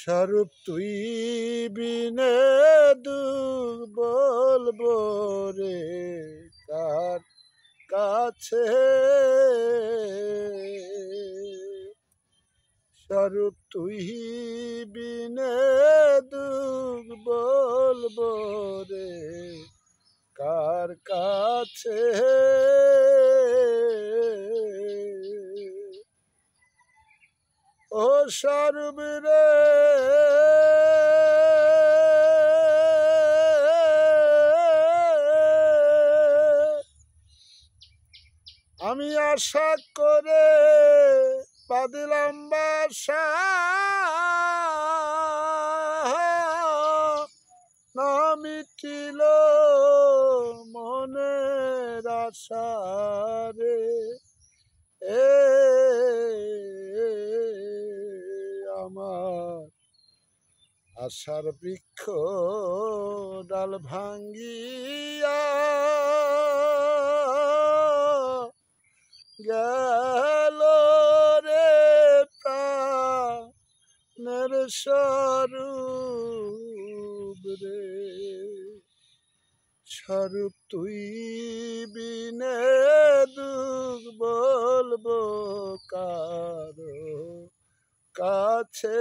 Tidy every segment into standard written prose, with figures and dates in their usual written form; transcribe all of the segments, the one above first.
স্বরূপ তুই বিনে দুঃখ বলবো রে কার কাছে। স্বরূপ তুই বিনে দুঃখ বলবো রে কার কাছে। ও স্বরূপ রে আমি আশা করে বাঁধলাম বাসা না মিটিল মনের আশা রে। আমার আশার বৃক্ষ ডাল ভাঙ্গিয়া গেল রে প্রাণের স্বরূপ রে। স্বরূপ তুই বিনে দুঃখ বলবো কার কাছে।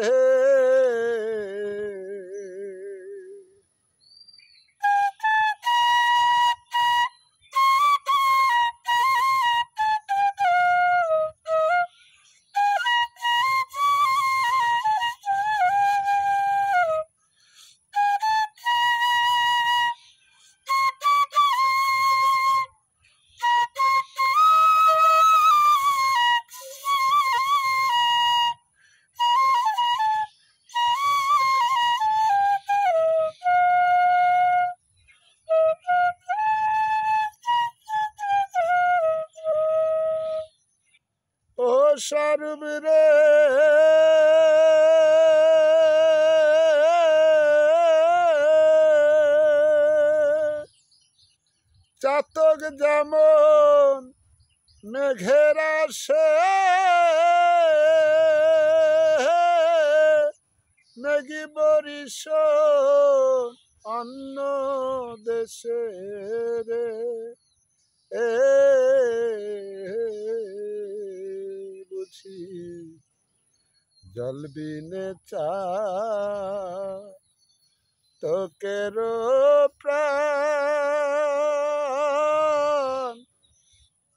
ও স্বরূপ রে চাতক যেমন মেঘের আসে মেঘি বরিশ অন্য দেশে রে। বুঝি জল বিনে চা তোকের প্রাণ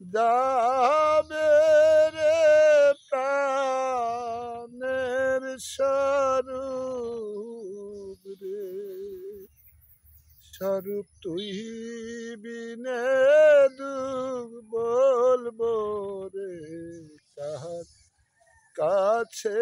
যাবে রে প্রাণের স্বরূপ রে। স্বরূপ তুই বিনে দুঃখ বলবো রে কার কাছে।